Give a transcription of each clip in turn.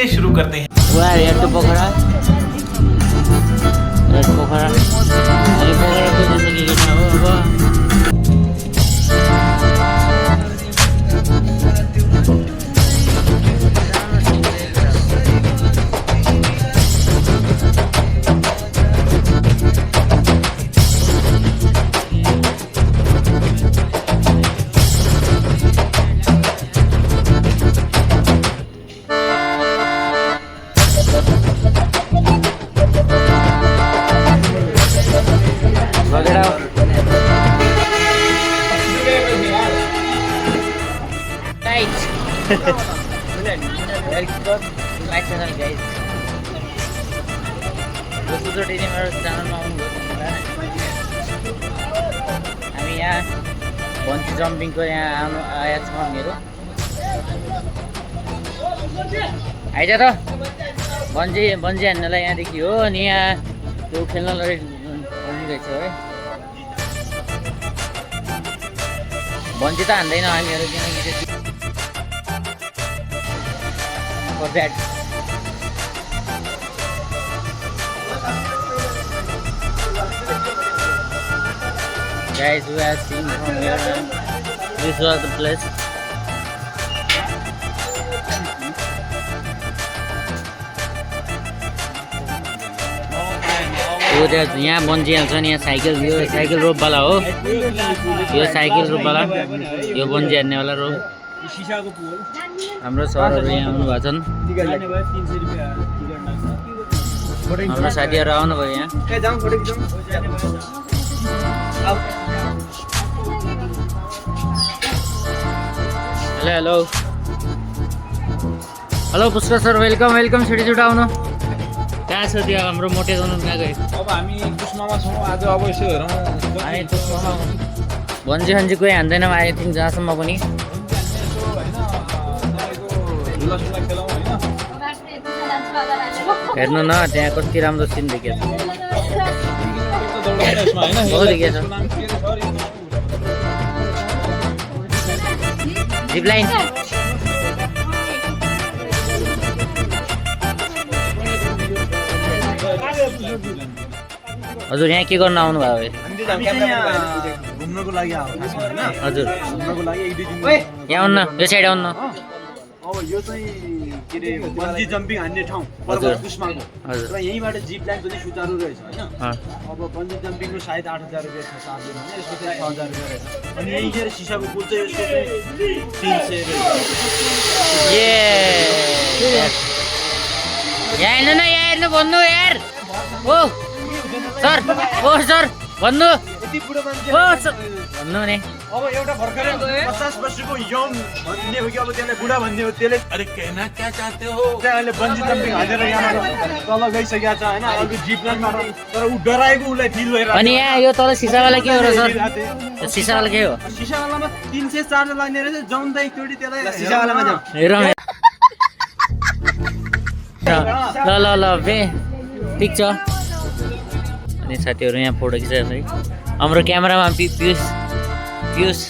शुरू करते हैं। रेड पोखरा अनि पोखराको जस्तो के छ हो अब हामी यहाँ बन्जी जम्पिङको यहाँ आएका छौँ हामीहरू आइज त बन्जी हान्नलाई यहाँदेखि हो अनि यहाँ त्यो खेल्नलाई रहेछ है बन्जी त हान्दैन हामीहरू किनकि bat Guys, we are seeing from here and this was the place. यहाँ बन्जी हाल्छ नि यहाँ साइकल यो साइकल रोपवाला हो यो साइकल रोपवाला यो बन्जी हान्नेवाला रोप हाम्रो सरहरू यहाँ आउनुभएको छन् हाम्रो साथीहरू आउनुभयो यहाँ hello hello Pushkar sir welcome छिटो आउनु कहाँ छ त्यो हाम्रो मोटे गर्नु कहाँ गयो अब हामी कुस्मामा छौँ आज अब यसो हेरौँ हामी कुस्मामा भन्जी खन्जी कोही हान्दैन आई थिङ्क जहाँसम्म पनि हेर्नु न त्यहाँ कति राम्रो सिन देखेछ जिप लाइन हजुर यहाँ के गर्न आउनु भयो घुम्नको लागि हजुर घुम्नको लागि यहाँ आउनु न यो साइड आउनु न अब यो चाहिँ के अरे बन्जी जम्पिङ हान्ने ठाउँ पर्वत कुस्माको हजुर र यहीँबाट जिप लाइन पनि सुचारू रहेछ होइन अब बन्जी जम्पिङको सायद 8,000 रुपियाँ छ चार्ज भने यसको चाहिँ 6,000 रुपियाँ रहेछ अनि यहीँखेर सिसाको पुल चाहिँ यसको चाहिँ 300 रहेछ यहाँ हेर्नु न यहाँ हेर्नु भन्नु यार ओ सर भन्नु यति बुढो मान्छे भन्नु नि अब एउटा भर्खरै 50 वर्षको यङ भन्ने हो कि अब त्यसलाई बुढा भन्ने हो त्यसले अरे कहना क्या चाहते हो त्यसले बन्जी जम्पिङ हालेर यहाँबाट तल गइसकेको छ हैन अघि जिप लाइनबाट तर उ डराएको उलाई फिल भइरहेको अनि यहाँ यो तल सिसावाला के हो र सर सिसावाला के हो सिसावालामा 300 चार्ज लाग्ने रहेछ जाउँदै एकचोटी त्यसलाई सिसावालामा जाऊ हेरौँ ल ठिक छ अनि साथीहरू यहाँ फोटो खिचाएको है हाम्रो क्यामेरामा पीयूष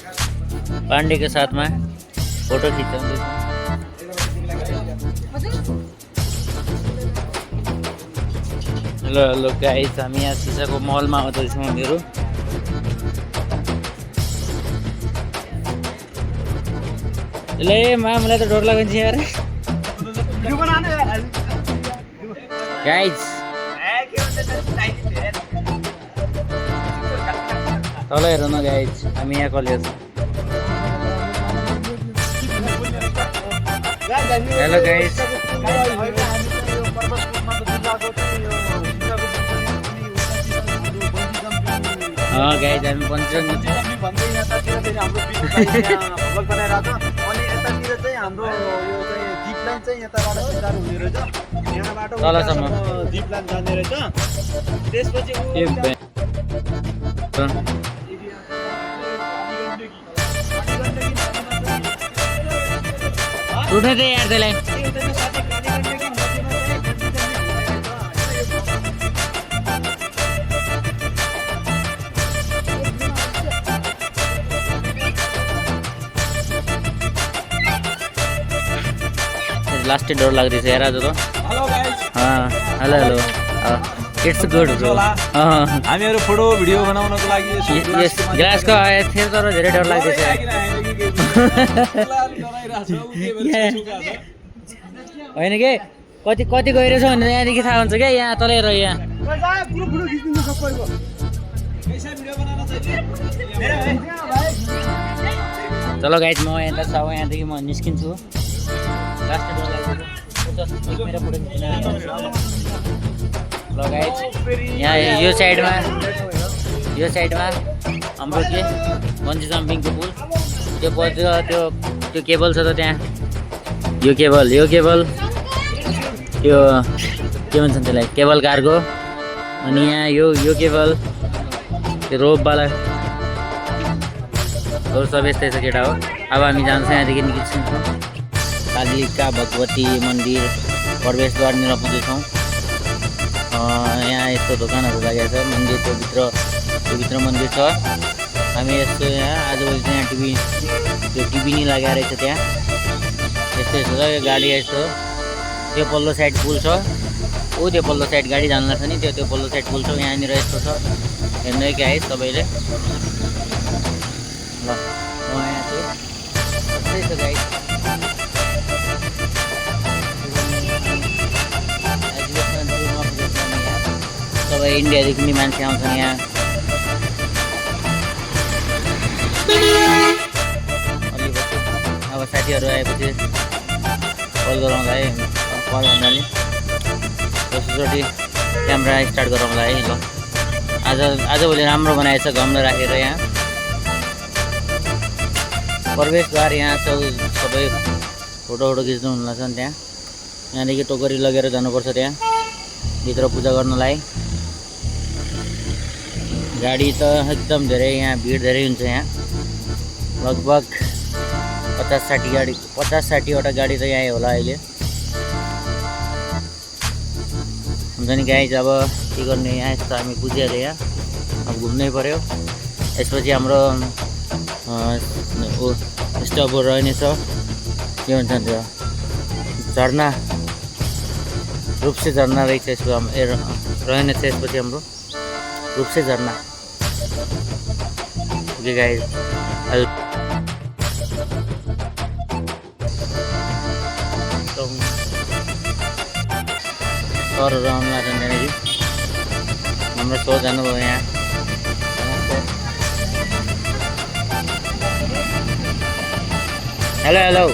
पाण्डेको साथमा फोटो खिचाउँदैछ हेलो गाइस हामी यहाँ सिसाको मलमा आउँदैछौँ हामीहरू ले मलाई त डर लाग्छ यार गाइस तल हेर न गाइस हामी यहाँ कलेज हेलो गाइस गाइस हामी बन्जी हाम्रो यो चाहिँ जिप लाइन चाहिँ यताबाट सुचारू हुने रहेछ यहाँबाट तलसम्म जिप लाइन जाने रहेछ त्यसपछि उठ्ने चाहिँ यार त्यसलाई लास्टै डर लाग्दैछ यार आज त hello guys hello hello it's good bro हामीहरु फोटो भिडियो बनाउनको लागि यस ग्लासको थियो तर धेरै डर लाग्दैछ होइन के कति कति गइरहेछ भनेर यहाँदेखि थाहा हुन्छ क्या यहाँ तलै र यहाँ चलो गाइज म यता छ यहाँदेखि म निस्किन्छु लास्ट डर लाग्दैछ मेरो फोटो खिच्न ल गाइज यहाँ यो साइडमा हाम्रो के बन्जी जम्पिङको पुल त्यो त्यो केबल छ त त्यहाँ यो केबल त्यो के भन्छ त्यसलाई केबल कारको अनि यहाँ यो केबल त्यो रोपवाला सब यस्तै छ केटा हो अब हामी जान्छौँ यहाँदेखि निस्किन्छौँ कालिका भगवती मन्दिर प्रवेशद्वारनिर पुग्दैछौँ यहाँ यस्तो दोकानहरू लागेको छ मन्दिरको भित्र मन्दिर छ हामी यस्तो यहाँ आजभोलि चाहिँ यहाँ टिभी नि लागेको रहेछ त्यहाँ यस्तो छ यो गाडी यस्तो त्यो पल्लो साइड पुल छ त्यो पल्लो साइड गाडी जान्न छ नि त्यो पल्लो साइड पुल छ यहाँनिर यस्तो छ हेर्नु क्या है सबैले ल म यहाँ छु यस्तै छ गाइड सबै इन्डियादेखि पनि मान्छे आउँछन् यहाँ अब साथीहरू आएपछि कल गराउँला है कल भन्नाले दोस्रोचोटि क्यामेरा स्टार्ट गराउँला है ल आजभोलि राम्रो बनाएछ गमला राखेर यहाँ प्रवेशद्वार यहाँ छ सबै फोटो खिच्नु हुन लाग्छ नि त्यहाँ यहाँदेखि टोकरी लगेर जानुपर्छ त्यहाँ भित्र पूजा गर्नलाई गाडी त एकदम धेरै यहाँ भिड धेरै हुन्छ यहाँ लगभग 50-60वटा गाडी त यहीँ होला अहिले हुन्छ नि गाइज अब के गर्ने यहाँ यस्तो हामी पुगिहाल्यो यहाँ अब घुम्नै पर्यो यसपछि हाम्रो स्टपहरू रहनेछ के भन्छ त्यो झर्ना रूपसे झर्ना रहेछ यसको रहनेछ यसपछि हाम्रो रूपसे झर्ना ओके गाइज सरहरू आउनु लाग्छ त्यहाँनिर हाम्रो सो जानुभयो यहाँ hello hello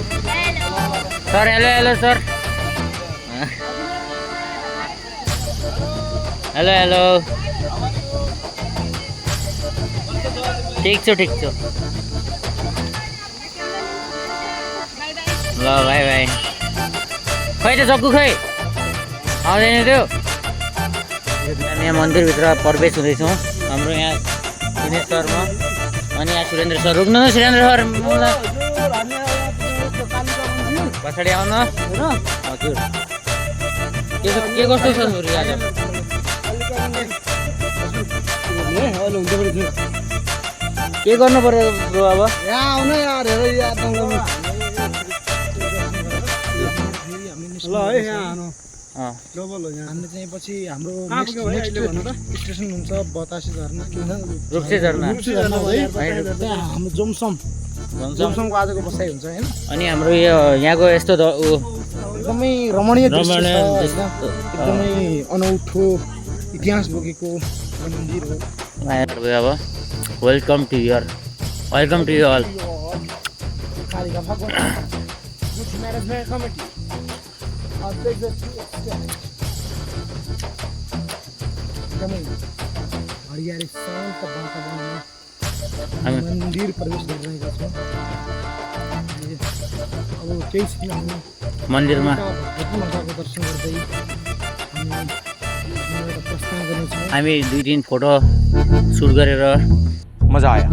sir hello sir hello ठिक छु ल भाइ खै त सक्कु खै आउँदैन त्यो यहाँ मन्दिरभित्र प्रवेश हुँदैछौँ हाम्रो यहाँ दिनेश शर्मा अनि यहाँ सुरेन्द्र सर रुक्नु न सुरेन्द्र सर पछाडि आउन हजुर के कस्तो छ छोरी आज के गर्नु पर्यो ब्रो अब यहाँ आउन यार हेर यार ल है यहाँ आउनु हामीले चाहिँ पछि हाम्रो स्टेसन हुन्छ बतासे झर्ना रूपसे झर्ना हाम्रो जोमसमको आजको बसाइ हुन्छ होइन अनि हाम्रो यो यहाँको यस्तो एकदमै रमणीय एकदमै अनौठो इतिहास बोकेको मन्दिर हो अब welcome to you all Kalika Bhagwati management committee एकदमै हरियाली शान्त वातावरणमा मन्दिर प्रवेश गरिरहेका छौँ अब केही छैन हामी मन्दिरमा माताको दर्शन गर्दै हामी 2-3 फोटो सुट गरेर मजा आयो